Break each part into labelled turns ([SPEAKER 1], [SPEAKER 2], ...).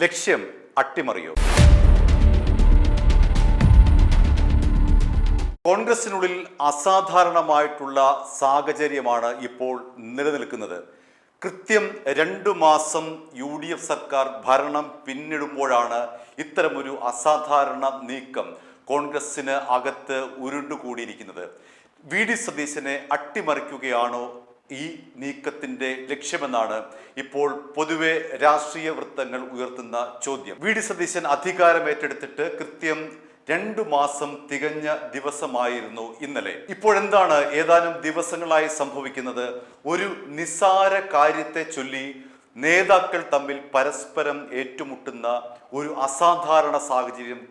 [SPEAKER 1] ലക്ഷ്യം അട്ടിമറിയോ? കോൺഗ്രസിനുള്ളിൽ അസാധാരണമായിട്ടുള്ള സാഹചര്യമാണ് ഇപ്പോൾ നിലനിൽക്കുന്നത്. കൃത്യം 2 മാസം UDF സർക്കാർ ഭരണം പിന്നിടുമ്പോഴാണ് ഇത്തരമൊരു അസാധാരണ നീക്കം കോൺഗ്രസിന് അകത്ത് ഉരുണ്ടുകൂടിയിരിക്കുന്നത്. VD സതീശനെ അട്ടിമറിക്കുകയാണോ ഈ നീക്കത്തിന്റെ ലക്ഷ്യമെന്നാണ് ഇപ്പോൾ പൊതുവെ രാഷ്ട്രീയ വൃത്തങ്ങൾ ഉയർത്തുന്ന ചോദ്യം. VD സതീശൻ അധികാരമേറ്റെടുത്തിട്ട് കൃത്യം 2 മാസം തികഞ്ഞ ദിവസമായിരുന്നു ഇന്നലെ. ഇപ്പോഴെന്താണ് ഏതാനും ദിവസങ്ങളായി സംഭവിക്കുന്നത്? ഒരു നിസ്സാര കാര്യത്തെ ചൊല്ലി നേതാക്കൾ തമ്മിൽ പരസ്പരം ഏറ്റുമുട്ടുന്ന ഒരു അസാധാരണ സാഹചര്യം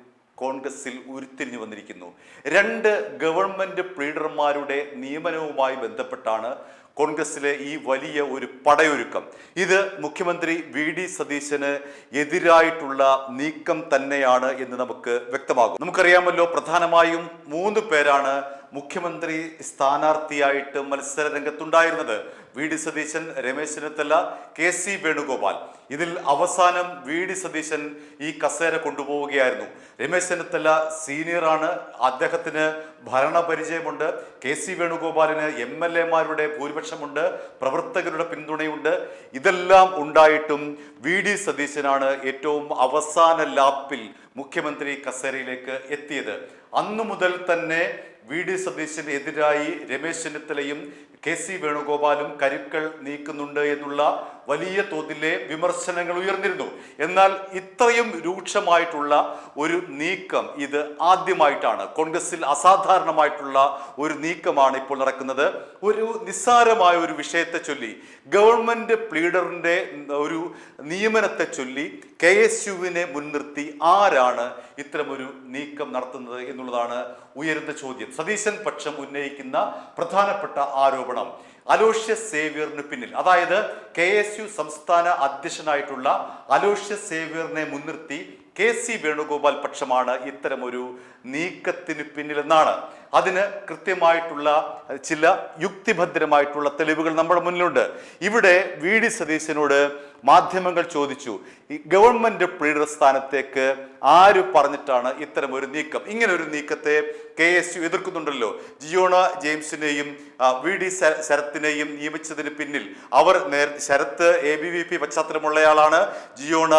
[SPEAKER 1] കോൺഗ്രസിൽ ഉരുത്തിരിഞ്ഞു വന്നിരിക്കുന്നു. 2 ഗവൺമെന്റ് പ്ലീഡർമാരുടെ നിയമനവുമായി ബന്ധപ്പെട്ടാണ് കോൺഗ്രസിലെ ഈ വലിയ ഒരു പടയൊരുക്കം. ഇത് മുഖ്യമന്ത്രി VD സതീശന് എതിരായിട്ടുള്ള നീക്കം തന്നെയാണ് എന്ന് നമുക്ക് വ്യക്തമാകും. നമുക്കറിയാമല്ലോ, പ്രധാനമായും 3 പേരാണ് മുഖ്യമന്ത്രി സ്ഥാനാർത്ഥിയായിട്ട് മത്സര രംഗത്തുണ്ടായിരുന്നത്. VD Satheesan, Ramesh Chennithala, KC Venugopal. ഇതിൽ അവസാനം VD സതീശൻ ഈ കസേര കൊണ്ടുപോവുകയായിരുന്നു. രമേശ് ചെന്നിത്തല സീനിയറാണ്, അദ്ദേഹത്തിന് ഭരണപരിചയമുണ്ട്. KC വേണുഗോപാലിന് MLA-മാരുടെ ഭൂരിപക്ഷമുണ്ട്, പ്രവർത്തകരുടെ പിന്തുണയുണ്ട്. ഇതെല്ലാം ഉണ്ടായിട്ടും VD സതീശനാണ് ഏറ്റവും അവസാന ലാപ്പിൽ മുഖ്യമന്ത്രി കസേരയിലേക്ക് എത്തിയത്. അന്നു മുതൽ തന്നെ VD സതീശന് എതിരായി രമേശ് ചെന്നിത്തലയും KC വേണുഗോപാലും കരുക്കൾ നീക്കുന്നുണ്ട് എന്നുള്ള വലിയ തോതിലെ വിമർശനങ്ങൾ ഉയർന്നിരുന്നു. എന്നാൽ ഇത്രയും രൂക്ഷമായിട്ടുള്ള ഒരു നീക്കം ഇത് ആദ്യമായിട്ടാണ്. കോൺഗ്രസിൽ അസാധാരണമായിട്ടുള്ള ഒരു നീക്കമാണ് ഇപ്പോൾ നടക്കുന്നത്. ഒരു നിസ്സാരമായ ഒരു വിഷയത്തെ ചൊല്ലി, ഗവൺമെന്റ് പ്ലീഡറിന്റെ ഒരു നിയമനത്തെ ചൊല്ലി KSUവിനെ മുൻനിർത്തി ആരാണ് ഇത്തരമൊരു നീക്കം നടത്തുന്നത് എന്നുള്ളതാണ് ഉയരുന്ന ചോദ്യം. സതീശൻ പക്ഷം ഉന്നയിക്കുന്ന പ്രധാനപ്പെട്ട ആരോപണം അലോഷ്യസ് സേവ്യറിന് പിന്നിൽ, അതായത് KSU സംസ്ഥാന അധ്യക്ഷനായിട്ടുള്ള അലോഷ്യസ് സേവ്യറിനെ മുൻനിർത്തി KC വേണുഗോപാൽ പക്ഷമാണ് ഇത്തരമൊരു നീക്കത്തിന് പിന്നിലെന്നാണ്. അതിന് കൃത്യമായിട്ടുള്ള ചില യുക്തിഭദ്രമായിട്ടുള്ള തെളിവുകൾ നമ്മുടെ മുന്നിലുണ്ട്. ഇവിടെ VD സതീശനോട് മാധ്യമങ്ങൾ ചോദിച്ചു, ഈ ഗവൺമെന്റ് പ്ലീഡർ സ്ഥാനത്തേക്ക് ആര് പറഞ്ഞിട്ടാണ് ഇത്തരമൊരു നീക്കം? ഇങ്ങനെ ഒരു നീക്കത്തെ KSU എതിർക്കുന്നുണ്ടല്ലോ. ജിയോണ ജെയിംസിനെയും VD ശരത്തിനെയും നിയമിച്ചതിന് പിന്നിൽ ശരത്ത് ABVP പശ്ചാത്തലമുള്ളയാളാണ്, ജിയോണ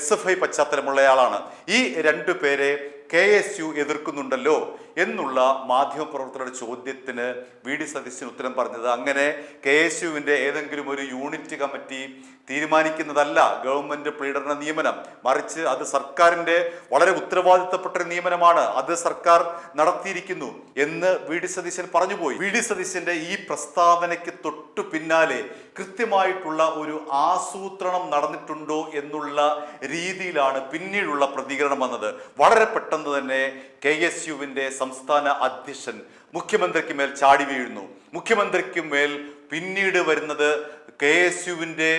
[SPEAKER 1] SFI പശ്ചാത്തലമുള്ളയാളാണ്. ഈ 2 പേരെ KSU എതിർക്കുന്നുണ്ടല്ലോ എന്നുള്ള മാധ്യമപ്രവർത്തകരുടെ ചോദ്യത്തിന് VD സതീശൻ ഉത്തരം പറഞ്ഞത്, അങ്ങനെ KSUവിന്റെ ഏതെങ്കിലും ഒരു യൂണിറ്റ് കമ്മിറ്റി തീരുമാനിക്കുന്നതല്ല ഗവൺമെന്റ് പ്ലീഡറിന്റെ നിയമനം, മറിച്ച് അത് സർക്കാരിന്റെ വളരെ ഉത്തരവാദിത്തപ്പെട്ട നിയമനമാണ്, അത് സർക്കാർ നടത്തിയിരിക്കുന്നു എന്ന് VD സതീശൻ പറഞ്ഞുപോയി. VD സതീശന്റെ ഈ പ്രസ്താവനയ്ക്ക് തൊട്ടു പിന്നാലെ കൃത്യമായിട്ടുള്ള ഒരു ആസൂത്രണം നടന്നിട്ടുണ്ടോ എന്നുള്ള രീതിയിലാണ് പിന്നീടുള്ള പ്രതികരണം വന്നത്. വളരെ പെട്ടെന്ന് തന്നെ KSUവിന്റെ സംസ്ഥാന അധ്യക്ഷൻ മുഖ്യമന്ത്രിക്ക് മേൽ ചാടി വീഴുന്നു. മുഖ്യമന്ത്രിക്ക് മേൽ പിന്നീട് വരുന്നത് KSUവിന്റെ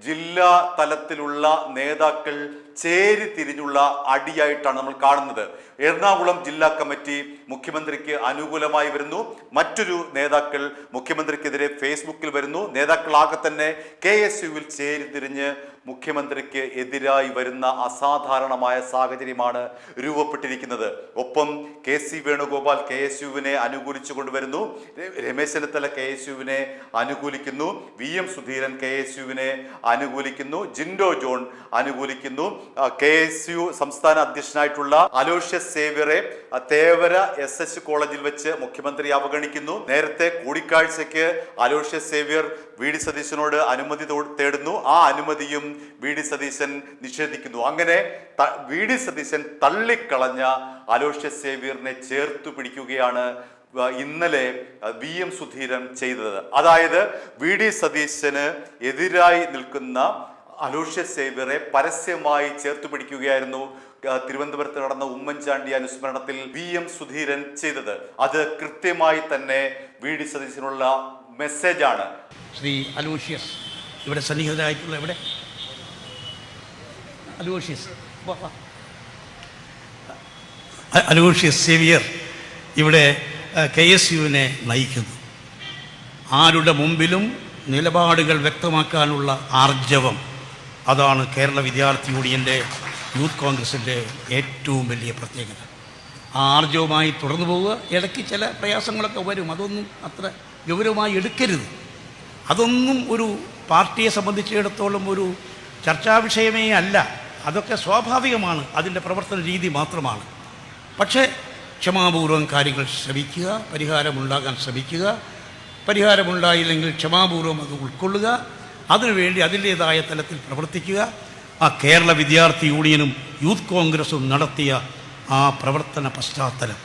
[SPEAKER 1] ജില്ലാ തലത്തിലുള്ള നേതാക്കൾ ചേരി തിരിഞ്ഞുള്ള അടിയായിട്ടാണ് നമ്മൾ കാണുന്നത്. എറണാകുളം ജില്ലാ കമ്മിറ്റി മുഖ്യമന്ത്രിക്ക് അനുകൂലമായി വരുന്നു, മറ്റൊരു നേതാക്കൾ മുഖ്യമന്ത്രിക്കെതിരെ ഫേസ്ബുക്കിൽ വരുന്നു. നേതാക്കളാകെ തന്നെ KSUവിൽ ചേരി തിരിഞ്ഞ് മുഖ്യമന്ത്രിക്ക് എതിരായി വരുന്ന അസാധാരണമായ സാഹചര്യമാണ് രൂപപ്പെട്ടിരിക്കുന്നത്. ഒപ്പം KC വേണുഗോപാൽ KSUവിനെ അനുകൂലിച്ചു കൊണ്ടുവരുന്നു, രമേശ് ചെന്നിത്തല KSUവിനെ അനുകൂലിക്കുന്നു, VM സുധീരൻ KSUവിനെ അനുകൂലിക്കുന്നു, ജിൻഡോ ജോൺ അനുകൂലിക്കുന്നു. KSU സംസ്ഥാന അധ്യക്ഷനായിട്ടുള്ള അലോഷ്യസ് സേവ്യറെ തേവര SH കോളേജിൽ വെച്ച് മുഖ്യമന്ത്രി അവഗണിക്കുന്നു. നേരത്തെ കൂടിക്കാഴ്ചയ്ക്ക് അലോഷ്യസ് സേവ്യർ VD സതീശനോട് അനുമതി തേടുന്നു, ആ അനുമതിയും VD സതീശൻ നിഷേധിക്കുന്നു. അങ്ങനെ VD സതീശൻ തള്ളിക്കളഞ്ഞ അലോഷ്യസ് സേവ്യറിനെ ചേർത്തു പിടിക്കുകയാണ് ഇന്നലെ VM സുധീരൻ ചെയ്തത്. അതായത് VD സതീശന് എതിരായി നിൽക്കുന്ന അലോഷ്യസ് സേവ്യറെ പരസ്യമായി ചേർത്തു പിടിക്കുകയായിരുന്നു തിരുവനന്തപുരത്ത് നടന്ന ഉമ്മൻചാണ്ടി അനുസ്മരണത്തിൽ VM സുധീരൻ ചെയ്തത്. അത് കൃത്യമായി തന്നെ VD സതീശനുള്ള മെസ്സേജാണ്.
[SPEAKER 2] ശ്രീ അലോഷ്യസ് ഇവിടെ സന്നിഹിതരായിട്ടുള്ള അലോഷ്യസ് സേവിയർ ഇവിടെ KSUവിനെ നയിക്കുന്നു. ആരുടെ മുമ്പിലും നിലപാടുകൾ വ്യക്തമാക്കാനുള്ള ആർജവം അതാണ് കേരള വിദ്യാർത്ഥി യൂണിയൻ്റെ യൂത്ത് കോൺഗ്രസിൻ്റെ ഏറ്റവും വലിയ പ്രത്യേകത. ആർജവമായി തുടർന്നു പോവുക. ഇടയ്ക്ക് ചില പ്രയാസങ്ങളൊക്കെ വരും, അതൊന്നും അത്ര ഗൗരവമായി എടുക്കരുത്. അതൊന്നും ഒരു പാർട്ടിയെ സംബന്ധിച്ചിടത്തോളം ഒരു ചർച്ചാ വിഷയമേ അല്ല. അതൊക്കെ സ്വാഭാവികമാണ്, അതിൻ്റെ പ്രവർത്തന രീതി മാത്രമാണ്. പക്ഷേ ക്ഷമാപൂർവം കാര്യങ്ങൾ ശ്രമിക്കുക, പരിഹാരമുണ്ടാകാൻ ശ്രമിക്കുക. പരിഹാരമുണ്ടായില്ലെങ്കിൽ ക്ഷമാപൂർവം അത് ഉൾക്കൊള്ളുക, അതിനുവേണ്ടി അതിൻ്റേതായ തലത്തിൽ പ്രവർത്തിക്കുക. ആ കേരള വിദ്യാർത്ഥി യൂണിയനും യൂത്ത് കോൺഗ്രസും നടത്തിയ ആ പ്രവർത്തന പശ്ചാത്തലം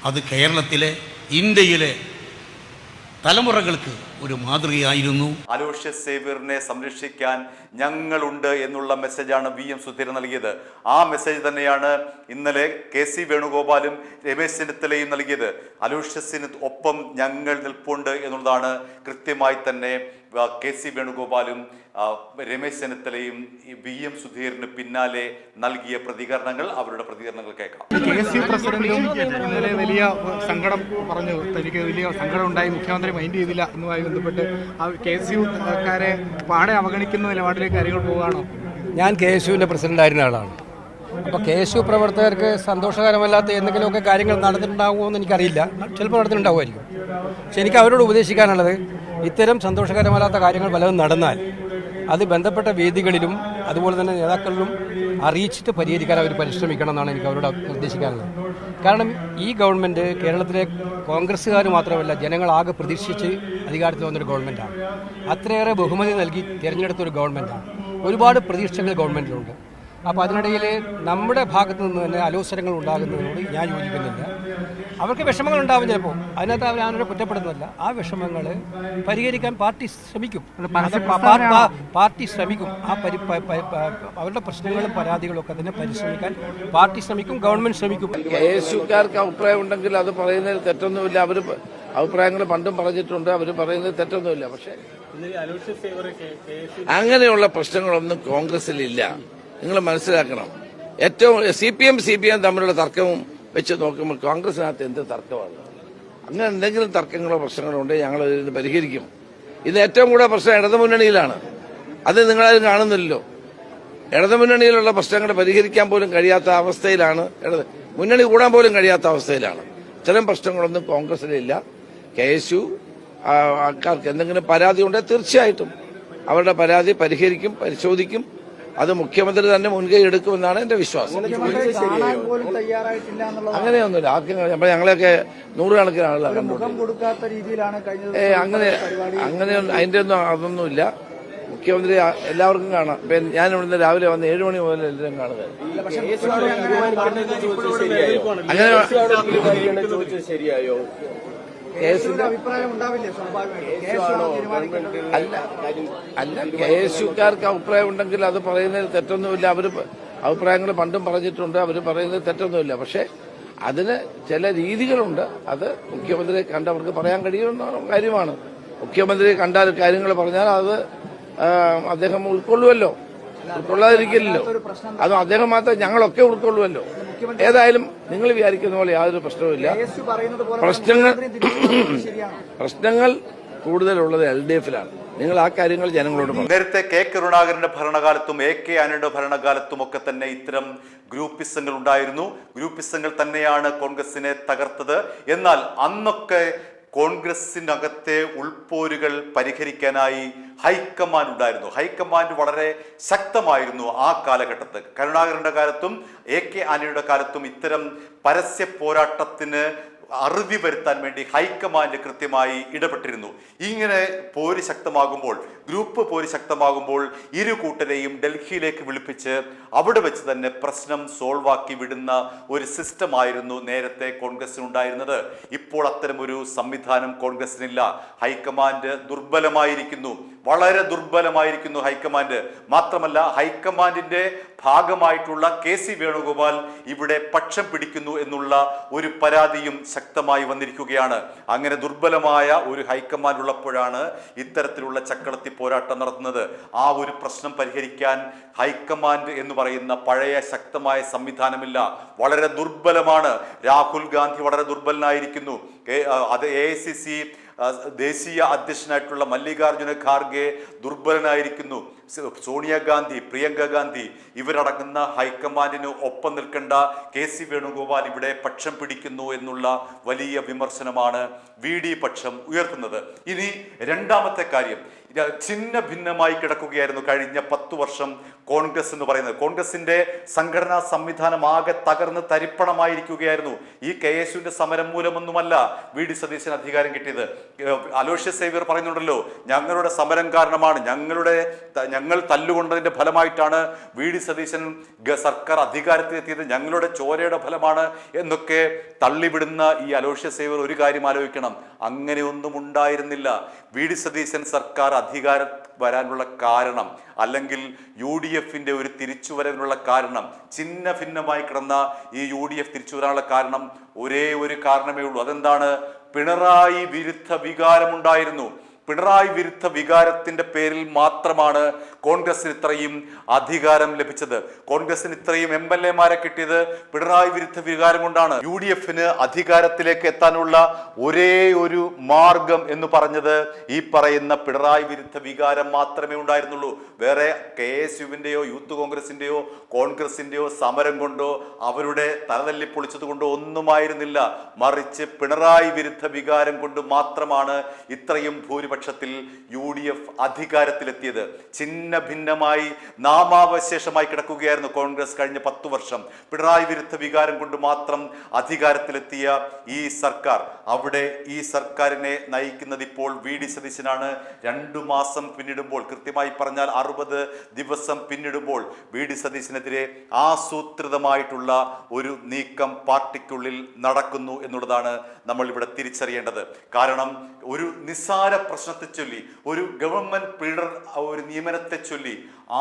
[SPEAKER 2] അത് കേരളത്തിലെ, ഇന്ത്യയിലെ തലമുറകൾക്ക് ഒരു മാതൃകയായിരുന്നു.
[SPEAKER 1] അലോഷ്യസ് സേവ്യറിനെ സംരക്ഷിക്കാൻ ഞങ്ങളുണ്ട് എന്നുള്ള മെസ്സേജാണ് VM സുധീരൻ നൽകിയത്. ആ മെസ്സേജ് തന്നെയാണ് ഇന്നലെ KC വേണുഗോപാലും രമേശ് ചെന്നിത്തലയും നൽകിയത്. അലോഷ്യസിന് ഒപ്പം ഞങ്ങൾ നിൽപ്പുണ്ട് എന്നുള്ളതാണ് കൃത്യമായി തന്നെ KC വേണുഗോപാലും രമേശ് ചെന്നിത്തലയും VM സുധീരന് പിന്നാലെ നൽകിയ പ്രതികരണങ്ങൾ. അവരുടെ പ്രതികരണങ്ങൾ കേൾക്കാം.
[SPEAKER 3] KC പ്രസിഡന്റും ഇന്നലെ വലിയ സങ്കടം പറഞ്ഞു, തനിക്ക് വലിയ സങ്കടം ഉണ്ടായി, മുഖ്യമന്ത്രി മൈൻഡ് ചെയ്തില്ല എന്നുമായി ബന്ധപ്പെട്ട് KSUക്കാരെ പാടെ അവഗണിക്കുന്ന നിലപാടിലേക്ക് കാര്യങ്ങൾ പോവുകയാണോ?
[SPEAKER 4] ഞാൻ KSUവിൻ്റെ പ്രസിഡൻ്റായിരുന്ന ആളാണ്. അപ്പോൾ KSU പ്രവർത്തകർക്ക് സന്തോഷകരമല്ലാത്ത എന്തെങ്കിലുമൊക്കെ കാര്യങ്ങൾ നടന്നിട്ടുണ്ടാകുമോ എന്ന് എനിക്കറിയില്ല. ചിലപ്പോൾ നടന്നിട്ടുണ്ടാവുമായിരിക്കും. പക്ഷെ എനിക്ക് അവരോട് ഉപദേശിക്കാനുള്ളത്, ഇത്തരം സന്തോഷകരമല്ലാത്ത കാര്യങ്ങൾ പലതും നടന്നാൽ അത് ബന്ധപ്പെട്ട വേദികളിലും അതുപോലെ തന്നെ നേതാക്കളിലും അറിയിച്ചിട്ട് പരിഹരിക്കാൻ അവർ പരിശ്രമിക്കണം എന്നാണ് എനിക്ക് അവരോട് നിർദ്ദേശിക്കാനുള്ളത്. കാരണം ഈ ഗവൺമെൻറ് കേരളത്തിലെ കോൺഗ്രസ്സുകാർ മാത്രമല്ല, ജനങ്ങളാകെ പ്രതീക്ഷിച്ച് അധികാരത്തിൽ വന്നൊരു ഗവൺമെൻറ്റാണ്. അത്രയേറെ ബഹുമതി നൽകി തിരഞ്ഞെടുത്തൊരു ഗവൺമെൻറ്റാണ്. ഒരുപാട് പ്രതീക്ഷകൾ ഗവൺമെൻറ്റിലുണ്ട്. അപ്പോൾ അതിനിടയിൽ നമ്മുടെ ഭാഗത്തു നിന്ന് തന്നെ അലോസരങ്ങൾ ഉണ്ടാകുന്നതിനോട് ഞാൻ യോജിക്കുന്നില്ല. അവർക്ക് വിഷമങ്ങൾ ഉണ്ടാവും ചിലപ്പോൾ, അതിനകത്ത് അവർ ഞാനൊരു കുറ്റപ്പെടുന്നില്ല. ആ വിഷമങ്ങൾ പരിഹരിക്കാൻ പാർട്ടി ശ്രമിക്കും. പാർട്ടി ശ്രമിക്കും. അവരുടെ പ്രശ്നങ്ങളും പരാതികളും ഒക്കെ തന്നെ പരിശ്രമിക്കാൻ പാർട്ടി ശ്രമിക്കും, ഗവൺമെന്റ് ശ്രമിക്കും.
[SPEAKER 5] KSUക്കാർക്ക് അഭിപ്രായം ഉണ്ടെങ്കിൽ അത് പറയുന്നതിൽ തെറ്റൊന്നുമില്ല. അവർ അഭിപ്രായങ്ങൾ പണ്ടും പറഞ്ഞിട്ടുണ്ട്, അവർ പറയുന്നതിൽ തെറ്റൊന്നുമില്ല. പക്ഷേ അങ്ങനെയുള്ള പ്രശ്നങ്ങളൊന്നും കോൺഗ്രസിലില്ല. നിങ്ങൾ മനസ്സിലാക്കണം. ഏറ്റവും CPM തമ്മിലുള്ള തർക്കവും വെച്ച് നോക്കുമ്പോൾ കോൺഗ്രസിനകത്ത് എന്ത് തർക്കമാണ്? അങ്ങനെ എന്തെങ്കിലും തർക്കങ്ങളോ പ്രശ്നങ്ങളോ ഉണ്ടെങ്കിൽ ഞങ്ങൾ ഇതിന് പരിഹരിക്കും. ഇത് ഏറ്റവും കൂടുതൽ പ്രശ്നം ഇടതുമുന്നണിയിലാണ്. അത് നിങ്ങളാരും കാണുന്നില്ലല്ലോ. ഇടതുമുന്നണിയിലുള്ള പ്രശ്നങ്ങൾ പരിഹരിക്കാൻ പോലും കഴിയാത്ത അവസ്ഥയിലാണ്, മുന്നണി കൂടാൻ പോലും കഴിയാത്ത അവസ്ഥയിലാണ്. ഇത്തരം പ്രശ്നങ്ങളൊന്നും കോൺഗ്രസിലില്ല. KSU ആൾക്കാർക്ക് എന്തെങ്കിലും പരാതി ഉണ്ടെങ്കിൽ തീർച്ചയായിട്ടും അവരുടെ പരാതി പരിഹരിക്കും, പരിശോധിക്കും. അത് മുഖ്യമന്ത്രി തന്നെ മുൻകൈ എടുക്കുമെന്നാണ് എന്റെ വിശ്വാസം. അങ്ങനെയൊന്നുമില്ല. അപ്പൊ ഞങ്ങളെയൊക്കെ നൂറുകണക്കിന് ആളുകളാണ് അങ്ങനെ അതിന്റെ ഒന്നും അതൊന്നുമില്ല. മുഖ്യമന്ത്രി എല്ലാവർക്കും കാണാം. ഞാൻ ഇവിടുന്ന് രാവിലെ വന്ന് 7 മണി മുതൽ എല്ലാവരും കാണുക. അങ്ങനെ ശരിയായോ? അല്ല, KSUക്കാർക്ക് അഭിപ്രായം ഉണ്ടെങ്കിൽ അത് പറയുന്നതിൽ തെറ്റൊന്നുമില്ല. അവർ അഭിപ്രായങ്ങൾ പണ്ടും പറഞ്ഞിട്ടുണ്ട്, അവർ പറയുന്നതിൽ തെറ്റൊന്നുമില്ല. പക്ഷെ അതിന് ചില രീതികളുണ്ട്. അത് മുഖ്യമന്ത്രിയെ കണ്ടവർക്ക് പറയാൻ കഴിയുന്ന കാര്യമാണ്. മുഖ്യമന്ത്രിയെ കണ്ടാൽ കാര്യങ്ങൾ പറഞ്ഞാൽ അത് അദ്ദേഹം ഉൾക്കൊള്ളുമല്ലോ, ഉൾക്കൊള്ളാതിരിക്കില്ലല്ലോ. അത് അദ്ദേഹം മാത്രം, ഞങ്ങളൊക്കെ ഉൾക്കൊള്ളുമല്ലോ. ഏതായാലും നിങ്ങൾ വിചാരിക്കുന്ന പോലെ യാതൊരു പ്രശ്നവുമില്ല. പ്രശ്നങ്ങൾ കൂടുതലുള്ളത് LDFിലാണ്. നിങ്ങൾ ആ കാര്യങ്ങൾ ജനങ്ങളോട് പറഞ്ഞു.
[SPEAKER 1] നേരത്തെ കരുണാകരന്റെ ഭരണകാലത്തും AK ആന്റണിയുടെ ഭരണകാലത്തും ഒക്കെ തന്നെ ഇത്തരം ഗ്രൂപ്പിസങ്ങൾ ഉണ്ടായിരുന്നു. ഗ്രൂപ്പിസങ്ങൾ തന്നെയാണ് കോൺഗ്രസിനെ തകർത്തത്. എന്നാൽ അന്നൊക്കെ കോൺഗ്രസിനകത്തെ ഉൾപോരുകൾ പരിഹരിക്കാനായി ഹൈക്കമാൻഡ് ഉണ്ടായിരുന്നു. ഹൈക്കമാൻഡ് വളരെ ശക്തമായിരുന്നു ആ കാലഘട്ടത്ത്. കരുണാകരന്റെ കാലത്തും AK ആന്റണിയുടെ കാലത്തും ഇത്തരം പരസ്യ പോരാട്ടത്തിന് അറുതി വരുത്താൻ വേണ്ടി ഹൈക്കമാൻഡ് കൃത്യമായി ഇടപെട്ടിരുന്നു. ഇങ്ങനെ പോര് ശക്തമാകുമ്പോൾ, ഗ്രൂപ്പ് പോര് ശക്തമാകുമ്പോൾ ഇരു കൂട്ടരെയും ഡൽഹിയിലേക്ക് വിളിപ്പിച്ച് അവിടെ വെച്ച് തന്നെ പ്രശ്നം സോൾവ് ആക്കി വിടുന്ന ഒരു സിസ്റ്റമായിരുന്നു നേരത്തെ കോൺഗ്രസിനുണ്ടായിരുന്നത്. ഇപ്പോൾ അത്തരമൊരു സംവിധാനം കോൺഗ്രസിനില്ല. ഹൈക്കമാൻഡ് ദുർബലമായിരിക്കുന്നു, വളരെ ദുർബലമായിരിക്കുന്നു ഹൈക്കമാൻഡ്. മാത്രമല്ല, ഹൈക്കമാൻഡിന്റെ ഭാഗമായിട്ടുള്ള KC വേണുഗോപാൽ ഇവിടെ പക്ഷം പിടിക്കുന്നു എന്നുള്ള ഒരു പരാതിയും ശക്തമായി വന്നിരിക്കുകയാണ്. അങ്ങനെ ദുർബലമായ ഒരു ഹൈക്കമാൻഡ് ഉള്ളപ്പോഴാണ് ഇത്തരത്തിലുള്ള ചക്കളത്തി പോരാട്ടം നടത്തുന്നത്. ആ ഒരു പ്രശ്നം പരിഹരിക്കാൻ ഹൈക്കമാൻഡ് എന്ന് പറയുന്ന പഴയ ശക്തമായ സംവിധാനമില്ല, വളരെ ദുർബലമാണ്. രാഹുൽ ഗാന്ധി വളരെ ദുർബലനായിരിക്കുന്നു. അത് AICC ദേശീയ അധ്യക്ഷനായിട്ടുള്ള മല്ലികാർജുന ഖാർഗെ ദുർബലനായിരിക്കുന്നു. സോണിയാഗാന്ധി, പ്രിയങ്ക ഗാന്ധി ഇവരടങ്ങുന്ന ഹൈക്കമാൻഡിന് ഒപ്പം നിൽക്കേണ്ട KC വേണുഗോപാൽ ഇവിടെ പക്ഷം പിടിക്കുന്നു എന്നുള്ള വലിയ വിമർശനമാണ് VD പക്ഷം ഉയർത്തുന്നത്. ഇനി രണ്ടാമത്തെ കാര്യം, ഛിന്ന ഭിന്നമായി കിടക്കുകയായിരുന്നു കഴിഞ്ഞ 10 വർഷം കോൺഗ്രസ് എന്ന് പറയുന്നത്. കോൺഗ്രസിന്റെ സംഘടനാ സംവിധാനം ആകെ തകർന്ന് തരിപ്പണമായിരിക്കുകയായിരുന്നു. ഈ KSUവിന്റെ സമരം മൂലമൊന്നുമല്ല VD സതീശൻ അധികാരം കിട്ടിയത്. അലോഷ്യസ് സേവ്യർ പറയുന്നുണ്ടല്ലോ, ഞങ്ങളുടെ സമരം കാരണമാണ്, ഞങ്ങൾ തല്ലുകൊണ്ടതിന്റെ ഫലമായിട്ടാണ് VD സതീശൻ സർക്കാർ അധികാരത്തിലെത്തിയത്, ഞങ്ങളുടെ ചോരയുടെ ഫലമാണ് എന്നൊക്കെ തള്ളിവിടുന്ന ഈ അലോഷ്യസ് സേവ്യർ ഒരു കാര്യം ആലോചിക്കണം, അങ്ങനെയൊന്നും ഉണ്ടായിരുന്നില്ല. VD സതീശൻ സർക്കാർ അധികാരം വരാനുള്ള കാരണം, അല്ലെങ്കിൽ UDFന്റെ ഒരു തിരിച്ചുവരവിനുള്ള കാരണം, ഛിന്ന ഭിന്നമായി കിടന്ന ഈ UDF തിരിച്ചു വരാനുള്ള കാരണം ഒരേ ഒരു കാരണമേ ഉള്ളൂ. അതെന്താണ്? പിണറായി വിരുദ്ധ വികാരമുണ്ടായിരുന്നു. പിണറായി വിരുദ്ധ വികാരത്തിന്റെ പേരിൽ മാത്രമാണ് കോൺഗ്രസിന് ഇത്രയും അധികാരം ലഭിച്ചത്. കോൺഗ്രസിന് ഇത്രയും MLA-മാരെ കിട്ടിയത് പിണറായി വിരുദ്ധ വികാരം കൊണ്ടാണ്. UDFന് അധികാരത്തിലേക്ക് എത്താനുള്ള ഒരേ ഒരു മാർഗം എന്ന് പറഞ്ഞത് ഈ പറയുന്ന പിണറായി വിരുദ്ധ വികാരം മാത്രമേ ഉണ്ടായിരുന്നുള്ളൂ. വേറെ KSUവിന്റെയോ യൂത്ത് കോൺഗ്രസിന്റെയോ കോൺഗ്രസിന്റെയോ സമരം കൊണ്ടോ അവരുടെ തലതല്ലി പൊളിച്ചത് കൊണ്ടോ ഒന്നുമായിരുന്നില്ല. മറിച്ച് പിണറായി വിരുദ്ധ വികാരം കൊണ്ട് മാത്രമാണ് ഇത്രയും ഭൂരിപക്ഷത്തിൽ UDF അധികാരത്തിലെത്തിയത്. ഛിന്ന ഭിന്നമായി നാമാവശേഷമായി കിടക്കുകയായിരുന്നു കോൺഗ്രസ് കഴിഞ്ഞ 10 വർഷം. പിണറായി വിരുദ്ധ വികാരം കൊണ്ട് മാത്രം അധികാരത്തിലെത്തിയ ഈ സർക്കാർ, അവിടെ ഈ സർക്കാരിനെ നയിക്കുന്നത് ഇപ്പോൾ VD സതീശനാണ്. 2 മാസം പിന്നിടുമ്പോൾ, കൃത്യമായി പറഞ്ഞാൽ 60 ദിവസം പിന്നിടുമ്പോൾ VD സതീശനെതിരെ ആസൂത്രിതമായിട്ടുള്ള ഒരു നീക്കം പാർട്ടിക്കുള്ളിൽ നടക്കുന്നു എന്നുള്ളതാണ് നമ്മൾ ഇവിടെ തിരിച്ചറിയേണ്ടത്. കാരണം ഒരു നിസ്സാര പ്രശ്നത്തെ ചൊല്ലി, ഒരു ഗവൺമെന്റ് പീഡർ ഒരു നിയമനത്തെ ചൊല്ലി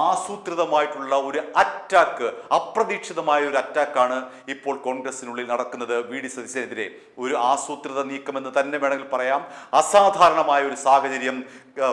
[SPEAKER 1] ആസൂത്രിതമായിട്ടുള്ള ഒരു അറ്റാക്ക്, അപ്രതീക്ഷിതമായ ഒരു അറ്റാക്കാണ് ഇപ്പോൾ കോൺഗ്രസിനുള്ളിൽ നടക്കുന്നത് VD സതീശനെതിരെ. ഒരു ആസൂത്രിത നീക്കമെന്ന് തന്നെ വേണമെങ്കിൽ പറയാം. അസാധാരണമായ ഒരു സാഹചര്യം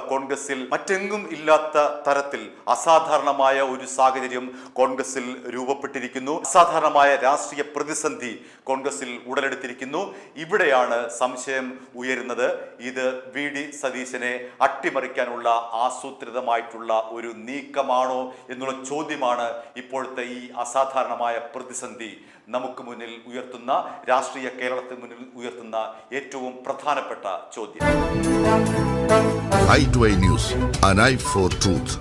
[SPEAKER 1] കോൺഗ്രസിൽ മറ്റെങ്ങും ഇല്ലാത്ത തരത്തിൽ അസാധാരണമായ ഒരു സാഹചര്യം കോൺഗ്രസിൽ രൂപപ്പെട്ടിരിക്കുന്നു. അസാധാരണമായ രാഷ്ട്രീയ പ്രതിസന്ധി കോൺഗ്രസിൽ ഉടലെടുത്തിരിക്കുന്നു. ഇവിടെയാണ് സംശയം ഉയരുന്നത്. ഇത് VD സതീശനെ അട്ടിമറിക്കാനുള്ള ആസൂത്രിതമായിട്ടുള്ള ഒരു നീക്കമാണോ എന്നുള്ള ചോദ്യമാണ് ഇപ്പോഴത്തെ ഈ അസാധാരണമായ പ്രതിസന്ധി നമുക്ക് മുന്നിൽ ഉയർത്തുന്ന, രാഷ്ട്രീയ കേരളത്തിന് മുന്നിൽ ഉയർത്തുന്ന ഏറ്റവും പ്രധാനപ്പെട്ട ചോദ്യം.
[SPEAKER 6] i2i News, an eye for truth.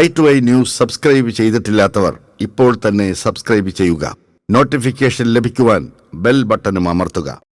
[SPEAKER 6] i2i News subscribe ചെയ്തിട്ടില്ലാത്തവർ ഇപ്പോൾ തന്നെ സബ്സ്ക്രൈബ് ചെയ്യുക. നോട്ടിഫിക്കേഷൻ ലഭിക്കുവാൻ ബെൽ ബട്ടണും അമർത്തുക.